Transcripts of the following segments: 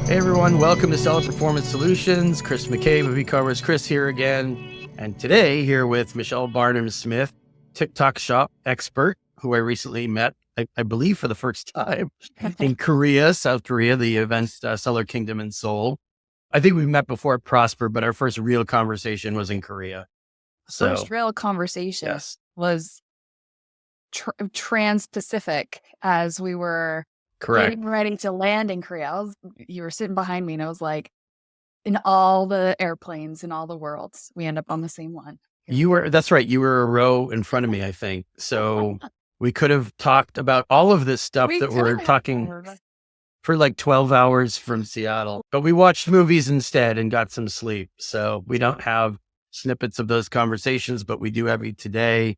Hey everyone, welcome to Seller Performance Solutions. Chris McCabe of e-commerce. Chris here again. And today here with Michelle Barnum Smith, TikTok shop expert, who I recently met, I believe for the first time in Korea, South Korea, the event Seller Kingdom in Seoul. I think we've met before at Prosper, but our first real conversation was in Korea. First So real conversation yes, was trans-Pacific as we were correct. getting ready to land in Korea. You were sitting behind me and I was like, in all the airplanes in all the worlds, we end up on the same one. That's right. You were a row in front of me, I think. So we could have talked about all of this stuff We that could we're talking have. for like 12 hours from Seattle. But we watched movies instead and got some sleep. So we don't have snippets of those conversations, but we do have you today.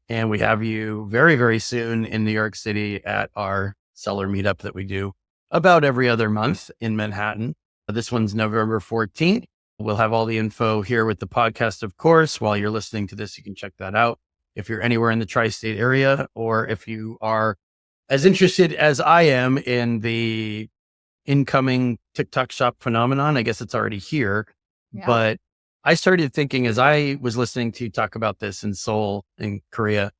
And we have you very, very soon in New York City at our seller meetup that we do about every other month in Manhattan. This one's November 14th. We'll have all the info here with the podcast, of course. While you're listening to this, you can check that out. If you're anywhere in the tri-state area, or if you are as interested as I am in the incoming TikTok shop phenomenon, I guess it's already here. Yeah. But I started thinking as I was listening to you talk about this in Seoul, in Korea,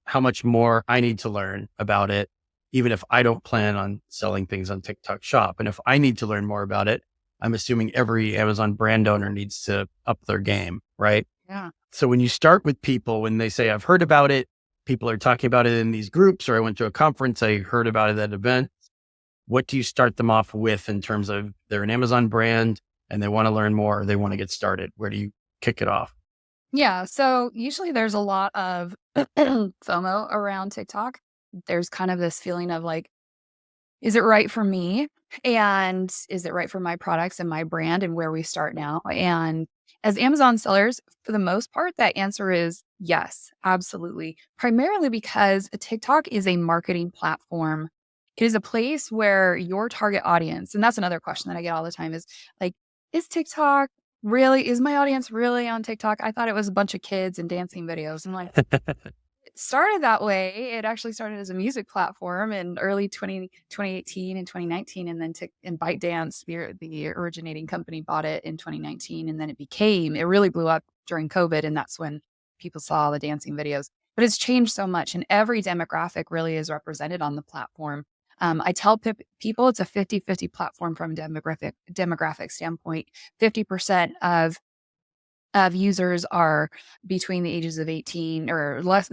how much more I need to learn about it, even if I don't plan on selling things on TikTok shop. And if I need to learn more about it, I'm assuming every Amazon brand owner needs to up their game, right? Yeah. So when you start with people, when they say, I've heard about it, people are talking about it in these groups, or I went to a conference, I heard about it at an event. What do you start them off with in terms of they're an Amazon brand and they want to learn more, or they want to get started? Where do you kick it off? Yeah. So usually there's a lot of FOMO around TikTok. There's kind of this feeling of like, is it right for me? And is it right for my products and my brand and where we start now? And as Amazon sellers, for the most part, that answer is yes, absolutely. Primarily because a TikTok is a marketing platform. It is a place where your target audience, and that's another question that I get all the time is like, is TikTok is my audience really on TikTok? I thought it was a bunch of kids and dancing videos. And like, started that way. It actually started as a music platform in early 2018 and 2019. And then and ByteDance, the originating company, bought it in 2019. And then it really blew up during COVID. And that's when people saw the dancing videos. But it's changed so much. And every demographic really is represented on the platform. I tell people it's a 50-50 platform from demographic standpoint. 50% of users are between the ages of 18 or less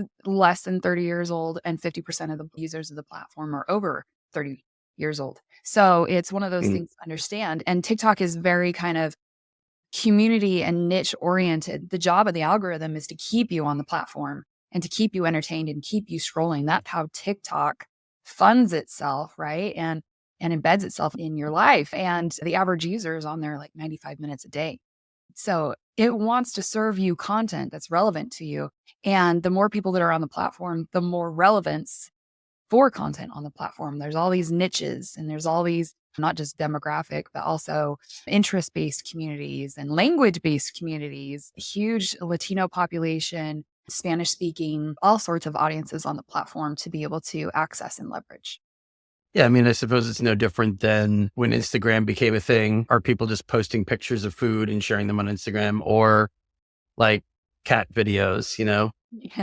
than 30 years old, and 50% of the users of the platform are over 30 years old. So it's one of those Mm. things to understand. And TikTok is very kind of community and niche oriented. The job of the algorithm is to keep you on the platform and to keep you entertained and keep you scrolling. That's how TikTok funds itself, right? And embeds itself in your life. And the average user is on there like 95 minutes a day. So it wants to serve you content that's relevant to you. And the more people that are on the platform, the more relevance for content on the platform. There's all these niches and there's all these not just demographic, but also interest-based communities and language-based communities, huge Latino population, Spanish speaking, all sorts of audiences on the platform to be able to access and leverage. Yeah, I mean, I suppose it's no different than when Instagram became a thing. Are people just posting pictures of food and sharing them on Instagram, or like cat videos,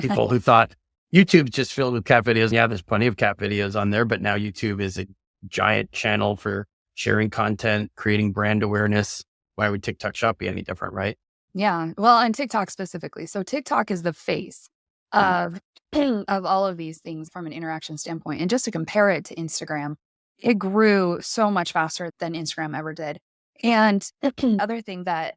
people who thought YouTube's just filled with cat videos. Yeah, there's plenty of cat videos on there, but now YouTube is a giant channel for sharing content, creating brand awareness. Why would TikTok shop be any different, right? Yeah. Well, and TikTok specifically. So TikTok is the face Mm. of of all of these things from an interaction standpoint. And just to compare it to Instagram, it grew so much faster than Instagram ever did. And other thing that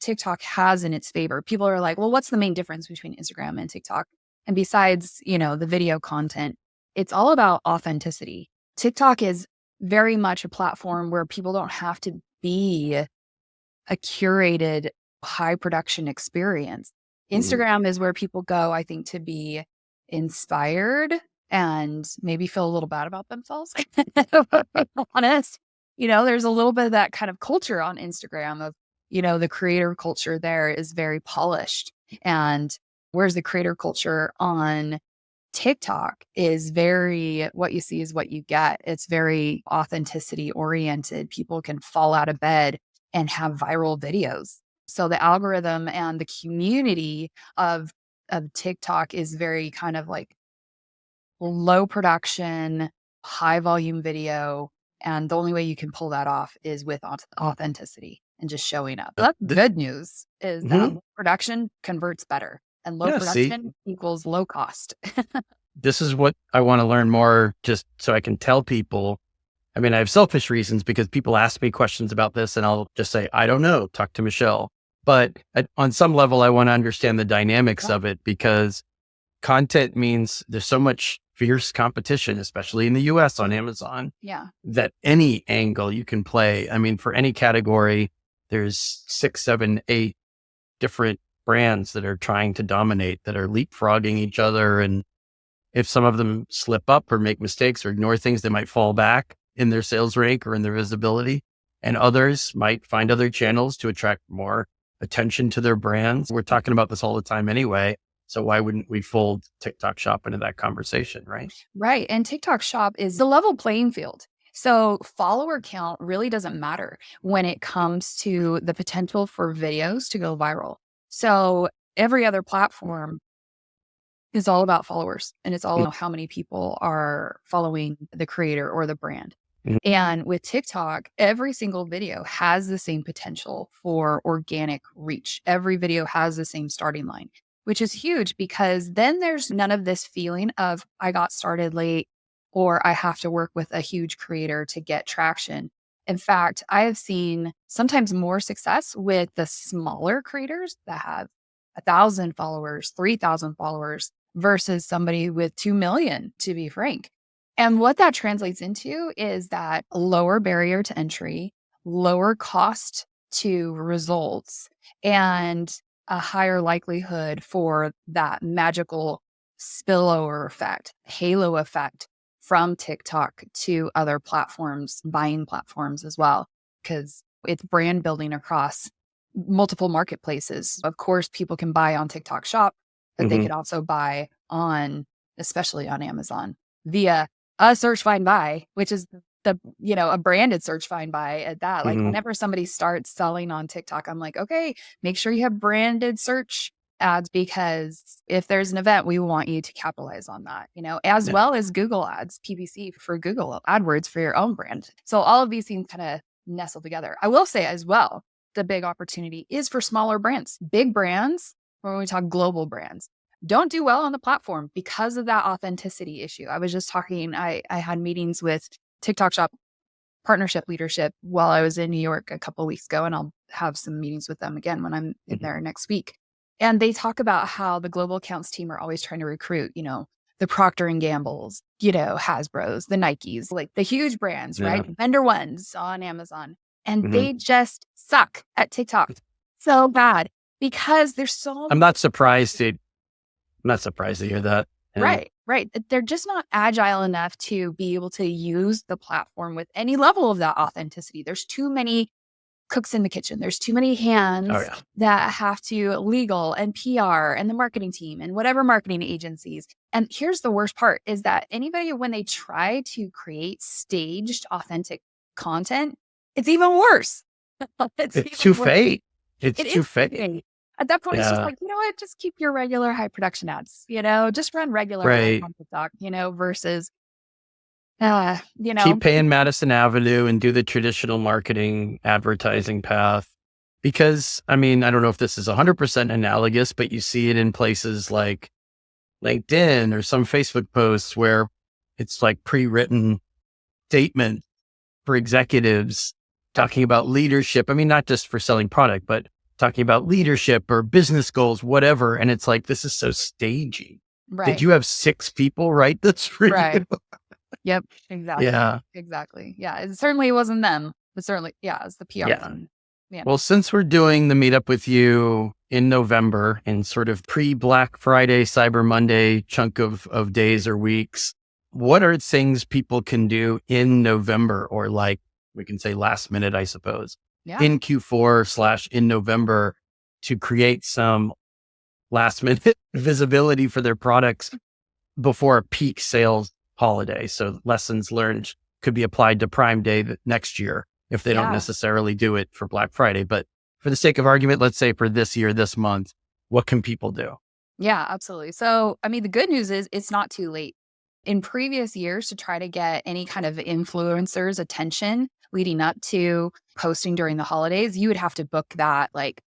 TikTok has in its favor, people are like, well, what's the main difference between Instagram and TikTok? And besides, the video content, it's all about authenticity. TikTok is very much a platform where people don't have to be a curated high production experience. Mm. Instagram is where people go, I think, to be inspired and maybe feel a little bad about themselves. If I'm honest, there's a little bit of that kind of culture on Instagram of, the creator culture there is very polished. And where's the creator culture on TikTok is very, what you see is what you get. It's very authenticity oriented. People can fall out of bed and have viral videos. So the algorithm and the community of TikTok is very kind of like low production, high volume video. And the only way you can pull that off is with authenticity and just showing up. That's good news, is that Mhm. low production converts better, and low Yeah, see, production equals low cost. this is what I want to learn more just so I can tell people. I mean, I have selfish reasons because people ask me questions about this and I'll just say, I don't know, talk to Michelle. But on some level, I want to understand the dynamics Yeah. of it because content means there's so much fierce competition, especially in the US on Amazon, Yeah. that any angle you can play. I mean, for any category, there's 6, 7, 8 different brands that are trying to dominate, that are leapfrogging each other. And if some of them slip up or make mistakes or ignore things, they might fall back in their sales rank or in their visibility. And others might find other channels to attract more attention to their brands. We're talking about this all the time anyway. So why wouldn't we fold TikTok Shop into that conversation, right? Right. And TikTok Shop is the level playing field. So follower count really doesn't matter when it comes to the potential for videos to go viral. So every other platform is all about followers, and it's all about how many people are following the creator or the brand. Mhm. And with TikTok, every single video has the same potential for organic reach. Every video has the same starting line, which is huge because then there's none of this feeling of I got started late or I have to work with a huge creator to get traction. In fact, I have seen sometimes more success with the smaller creators that have 1,000 followers, 3,000 followers versus somebody with 2 million, to be frank. And what that translates into is that lower barrier to entry, lower cost to results, and a higher likelihood for that magical spillover effect, halo effect from TikTok to other platforms, buying platforms as well, because it's brand building across multiple marketplaces. Of course, people can buy on TikTok Shop, but they Mhm. could also buy on, especially on Amazon, via a search find buy, which is a branded search find buy at that. Like Mhm. whenever somebody starts selling on TikTok, I'm like, okay, make sure you have branded search ads because if there's an event, we want you to capitalize on that, as Yeah. well as Google ads, PPC for Google AdWords for your own brand. So all of these things kind of nestle together. I will say as well, the big opportunity is for smaller brands. Big brands, when we talk global brands, don't do well on the platform because of that authenticity issue. I was just talking, I had meetings with TikTok Shop partnership leadership while I was in New York a couple of weeks ago, and I'll have some meetings with them again when I'm in Mhm. there next week. And they talk about how the global accounts team are always trying to recruit, the Procter and Gamble's, Hasbro's, the Nikes, like the huge brands, Yeah. right? Vendor ones on Amazon. And Mhm. they just suck at TikTok so bad because there's so I'm not surprised to, I'm not surprised to hear that. Yeah. right, right. They're just not agile enough to be able to use the platform with any level of that authenticity. There's too many cooks in the kitchen. There's too many Oh hands yeah. that have to legal and PR and the marketing team and whatever marketing agencies. And here's the worst part is that anybody, when they try to create staged, authentic content, it's even worse. It's It's even too worse. fake. It's It too is fake. fake. At that point, it's just Yeah. like, you know what? Just keep your regular high production ads, just run regular ads Right. on TikTok, versus, Keep paying Madison Avenue and do the traditional marketing advertising path. Because, I mean, I don't know if this is 100% analogous, but you see it in places like LinkedIn or some Facebook posts where it's like pre-written statement for executives talking about leadership. I mean, not just for selling product, but talking about leadership or business goals, whatever. And it's like, this is so stagey. Did right, you have 6 people write this for you? right. Yep, exactly. Yeah. Exactly. Yeah, it certainly wasn't them, but certainly, yeah, it's the PR Yeah. team. Yeah. Well, since we're doing the meetup with you in November in sort of pre Black Friday, Cyber Monday chunk of days or weeks, what are things people can do in November or like we can say last minute, I suppose, Yeah. in Q4 / in November to create some last minute visibility for their products before a peak sales holiday. So lessons learned could be applied to Prime Day next year if they don't Yeah. necessarily do it for Black Friday. But for the sake of argument, let's say for this year, this month, what can people do? Yeah, absolutely. So, I mean, the good news is it's not too late. In previous years, to try to get any kind of influencers' attention leading up to posting during the holidays, you would have to book that like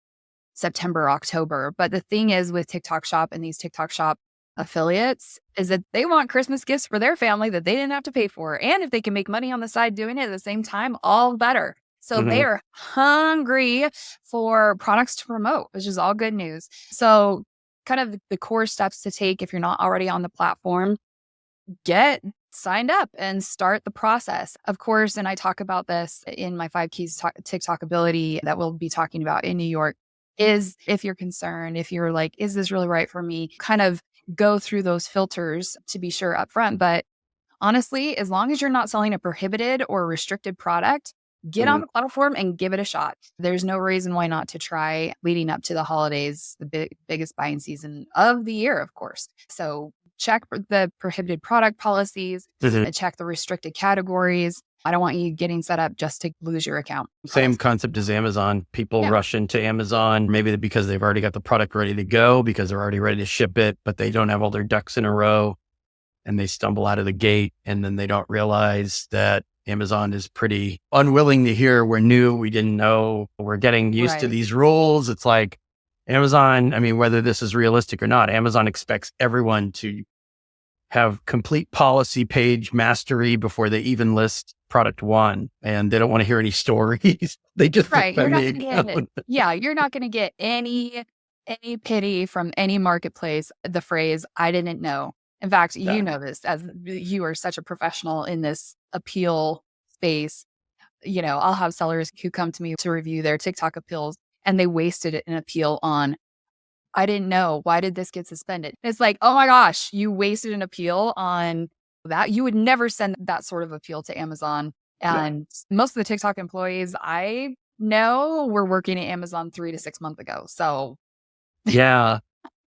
September, October. But the thing is with TikTok Shop and these TikTok Shop affiliates is that they want Christmas gifts for their family that they didn't have to pay for. And if they can make money on the side doing it at the same time, all better. So they Hmm. are hungry for products to promote, which is all good news. So, kind of the core steps to take if you're not already on the platform, get signed up and start the process. Of course, and I talk about this in my 5 keys TikTok ability that we'll be talking about in New York, is if you're concerned, if you're like, is this really right for me? Kind of go through those filters to be sure upfront. But honestly, as long as you're not selling a prohibited or restricted product, get on Hmm. the platform and give it a shot. There's no reason why not to try leading up to the holidays, the biggest buying season of the year, of course. So check the prohibited product policies, Hmm. check the restricted categories. I don't want you getting set up just to lose your account. Same concept as Amazon. People Yeah, rush into Amazon, maybe because they've already got the product ready to go, because they're already ready to ship it, but they don't have all their ducks in a row and they stumble out of the gate. And then they don't realize that Amazon is pretty unwilling to hear we're new. We didn't know. We're getting used to right. these rules. It's like Amazon, I mean, whether this is realistic or not, Amazon expects everyone to have complete policy page mastery before they even list product one. And they don't want to hear any stories. They just Right. You're suspend not the going to get it. account. Yeah, you're not going to get any pity from any marketplace. The phrase "I didn't know." In fact, you Yeah. know this as you are such a professional in this appeal space. You know, I'll have sellers who come to me to review their TikTok appeals, and they wasted an appeal on "I didn't know. Why did this get suspended?" It's like, oh my gosh, you wasted an appeal on that. You would never send that sort of appeal to Amazon. Yeah. And most of the TikTok employees I know were working at Amazon 3 to 6 months ago. So, Yeah.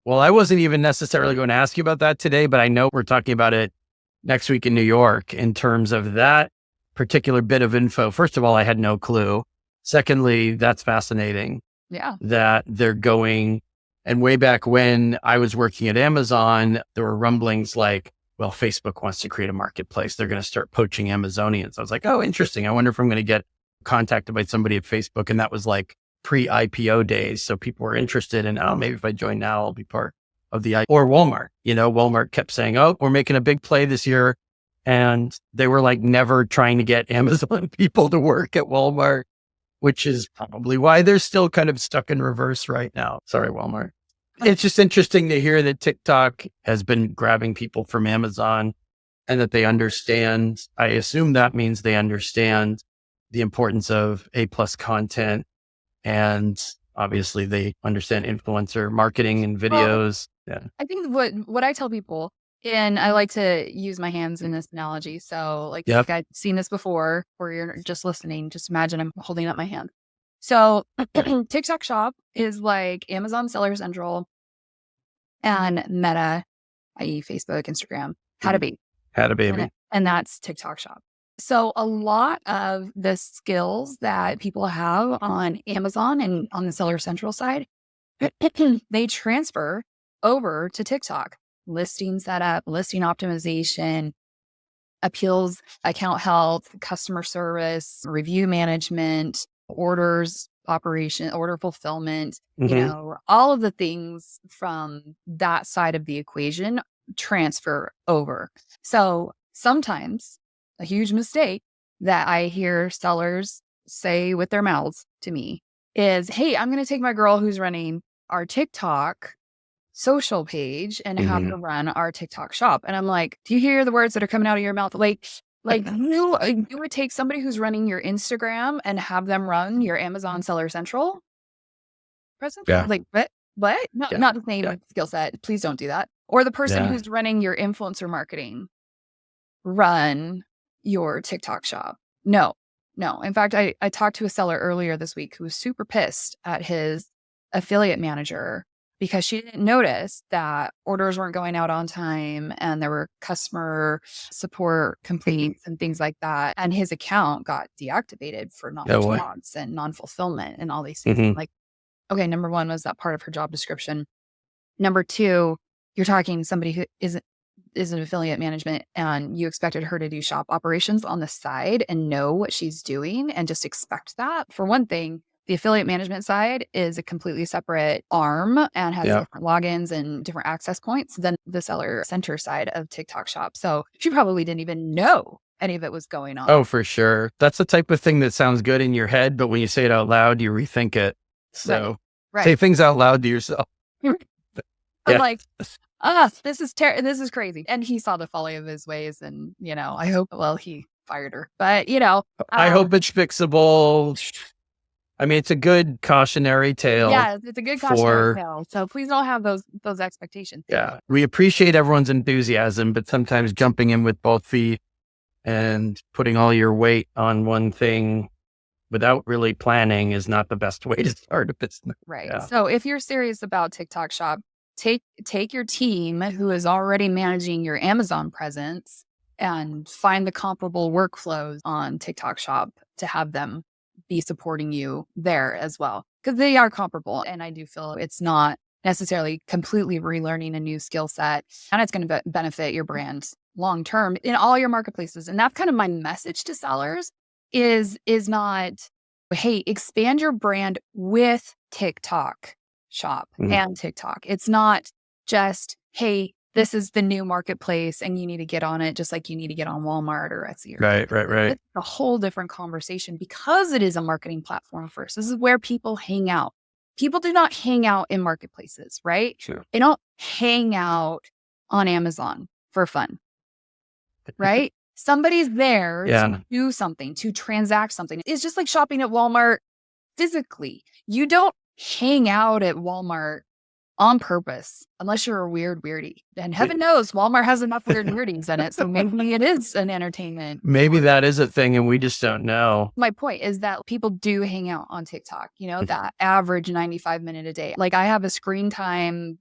Well, I wasn't even necessarily going to ask you about that today, but I know we're talking about it next week in New York in terms of that particular bit of info. First of all, I had no clue. Secondly, that's fascinating yeah. that they're going. And way back when I was working at Amazon, there were rumblings like, well, Facebook wants to create a marketplace. They're going to start poaching Amazonians. I was like, oh, interesting. I wonder if I'm going to get contacted by somebody at Facebook. And that was like pre IPO days. So people were interested in, oh, maybe if I join now, I'll be part of the, or Walmart. Walmart kept saying, oh, we're making a big play this year. And they were like never trying to get Amazon people to work at Walmart, which is probably why they're still kind of stuck in reverse right now. Sorry, Walmart. It's just interesting to hear that TikTok has been grabbing people from Amazon and that they understand. I assume that means they understand the importance of A plus content. And obviously they understand influencer marketing and Well, videos. Yeah. I think what I tell people, and I like to use my hands in this analogy. So, like, Yep. I've seen this before, where you're just listening. Just imagine I'm holding up my hand. So, TikTok Shop is like Amazon Seller Central and Meta, i.e., Facebook, Instagram, had a Mhm. baby, Had a and baby. that's TikTok Shop. So, a lot of the skills that people have on Amazon and on the Seller Central side, they transfer over to TikTok. Listing setup, listing optimization, appeals, account health, customer service, review management, orders, operation, order fulfillment, Hmm. all of the things from that side of the equation transfer over. So sometimes a huge mistake that I hear sellers say with their mouths to me is, hey, I'm going to take my girl who's running our TikTok social page and have Hmm. her run our TikTok shop. And I'm like, do you hear the words that are coming out of your mouth? Like you would take somebody who's running your Instagram and have them run your Amazon Seller Central presence? Yeah. Like, what? What? No, Yeah. not the Yeah. same skill set. Please don't do that. Or the person Yeah. who's running your influencer marketing run your TikTok shop. No, no. In fact, I talked to a seller earlier this week who was super pissed at his affiliate manager because she didn't notice that orders weren't going out on time and there were customer support complaints and things like that. And his account got deactivated for No way. non-response and non-fulfillment and all these things. Hmm. Like, okay, number one, was that part of her job description? Number two, you're talking to somebody who is an affiliate management and you expected her to do shop operations on the side and know what she's doing and just expect that. For one thing, the affiliate management side is a completely separate arm and has Yeah. different logins and different access points than the seller center side of TikTok Shop. So she probably didn't even know any of it was going on. Oh, for sure. That's the type of thing that sounds good in your head, but when you say it out loud, you rethink it. Right. So say Right. things out loud to yourself. I'm Yeah. like, this is crazy. And he saw the folly of his ways and, I hope, well, he fired her. But, I hope it's fixable. I mean, it's a good cautionary tale yeah, it's a good cautionary for, tale. So please don't have those expectations. yeah, we appreciate everyone's enthusiasm, but sometimes jumping in with both feet and putting all your weight on one thing without really planning is not the best way to start a business. Right. Yeah. So if you're serious about TikTok Shop, take your team who is already managing your Amazon presence and find the comparable workflows on TikTok Shop to have them be supporting you there as well, because they are comparable. And I do feel it's not necessarily completely relearning a new skill set, and it's going to benefit your brand long term in all your marketplaces. And that's kind of my message to sellers is not, hey, expand your brand with TikTok Shop and TikTok. It's not just, hey, this is the new marketplace and you need to get on it just like you need to get on Walmart or Etsy. Right. It's a whole different conversation because it is a marketing platform first. This is where people hang out. People do not hang out in marketplaces, right? Sure. They don't hang out on Amazon for fun, right? Somebody's there to do something, to transact something. It's just like shopping at Walmart physically. You don't hang out at Walmart on purpose unless you're a weird weirdie. And heaven knows Walmart has enough weird weirdies in it. So maybe it is an entertainment. Maybe that is a thing and we just don't know. My point is that people do hang out on TikTok, that average 95-minute a day. Like I have a screen time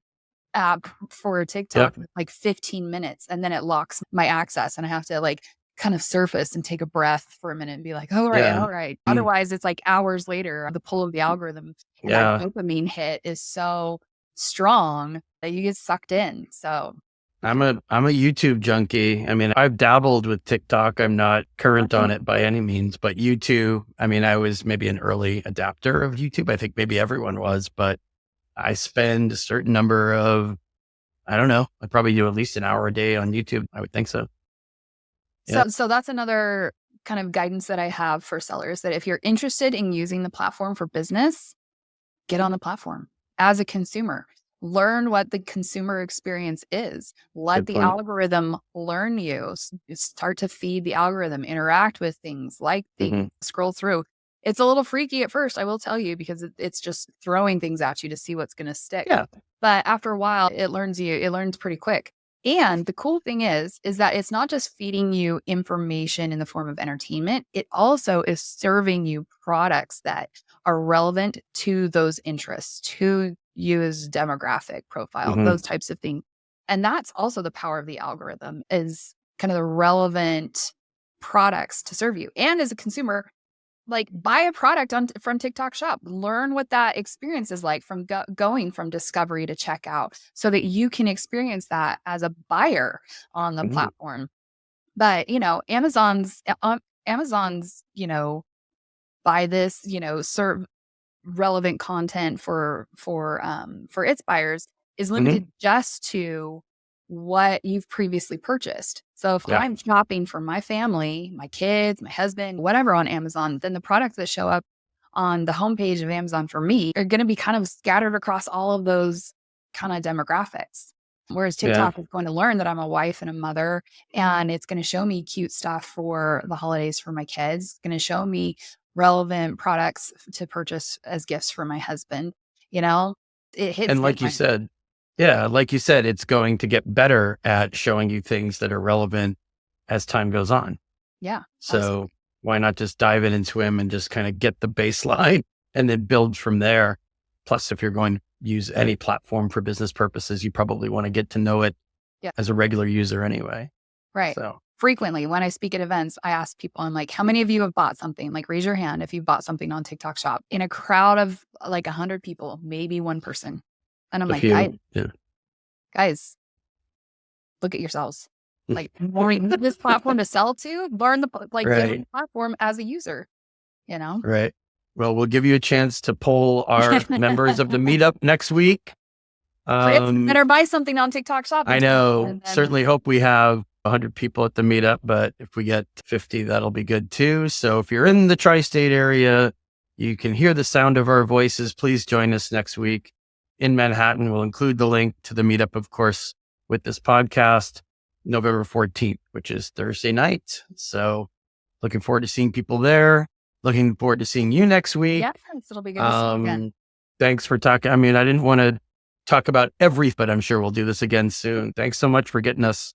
app for TikTok, like 15 minutes, and then it locks my access and I have to like kind of surface and take a breath for a minute and be like, all right. Otherwise it's like hours later, the pull of the algorithm and that dopamine hit is so strong that you get sucked in. So I'm a YouTube junkie. I mean, I've dabbled with TikTok. I'm not current on it by any means, but YouTube, I mean, I was maybe an early adapter of YouTube. I think maybe everyone was, but I spend a certain number of, I don't know, I probably do at least an hour a day on YouTube. I would think so. So that's another kind of guidance that I have for sellers, that if you're interested in using the platform for business, get on the platform as a consumer. Learn what the consumer experience is. Let the algorithm learn you. Start to feed the algorithm, interact with things, like things, scroll through. It's a little freaky at first, I will tell you, because it's just throwing things at you to see what's going to stick. Yeah. But after a while, it learns pretty quick. And the cool thing is that it's not just feeding you information in the form of entertainment. It also is serving you products that are relevant to those interests, to you as demographic profile, those types of things. And that's also the power of the algorithm, is kind of the relevant products to serve you. And as a consumer, like buy a product from TikTok Shop, learn what that experience is like from going from discovery to checkout, so that you can experience that as a buyer on the platform. But, Amazon's, buy this, serve relevant content for its buyers is limited just to what you've previously purchased. So if I'm shopping for my family, my kids, my husband, whatever on Amazon, then the products that show up on the homepage of Amazon for me are going to be kind of scattered across all of those kind of demographics. Whereas TikTok is going to learn that I'm a wife and a mother, and it's going to show me cute stuff for the holidays for my kids. It's going to show me relevant products to purchase as gifts for my husband. It hits. And like you said, it's going to get better at showing you things that are relevant as time goes on. Yeah. So absolutely. Why not just dive in and swim and just kind of get the baseline and then build from there? Plus, if you're going use any platform for business purposes. You probably want to get to know it Yeah. as a regular user anyway. Right. So Frequently, when I speak at events, I ask people, I'm like, how many of you have bought something? Like, raise your hand if you've bought something on TikTok Shop. In a crowd of like 100 people, maybe one person. And I'm a like, few, yeah. guys, look at yourselves. Like, this platform to sell to, learn the get on the platform as a user, you know? Right. Well, we'll give you a chance to poll our members of the meetup next week. Chris, better buy something on TikTok Shop. I know. Certainly hope we have 100 people at the meetup, but if we get 50, that'll be good too. So if you're in the tri-state area, you can hear the sound of our voices. Please join us next week in Manhattan. We'll include the link to the meetup, of course, with this podcast, November 14th, which is Thursday night. So looking forward to seeing people there. Looking forward to seeing you next week. Yes, it'll be good to see you again. Thanks for talking. I mean, I didn't want to talk about everything, but I'm sure we'll do this again soon. Thanks so much for getting us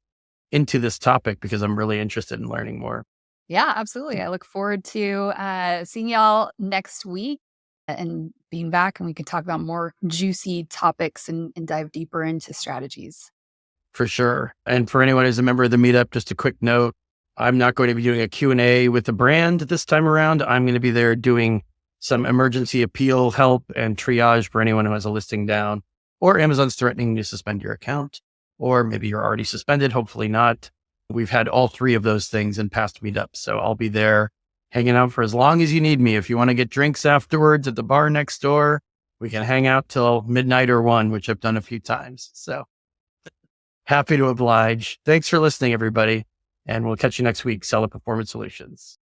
into this topic because I'm really interested in learning more. Yeah, absolutely. I look forward to seeing y'all next week and being back, and we can talk about more juicy topics and dive deeper into strategies. For sure. And for anyone who's a member of the meetup, just a quick note, I'm not going to be doing a Q&A with the brand this time around. I'm going to be there doing some emergency appeal help and triage for anyone who has a listing down, or Amazon's threatening to suspend your account, or maybe you're already suspended. Hopefully not. We've had all three of those things in past meetups. So I'll be there hanging out for as long as you need me. If you want to get drinks afterwards at the bar next door, we can hang out till midnight or 1, which I've done a few times. So happy to oblige. Thanks for listening, everybody. And we'll catch you next week. Seller Performance Solutions.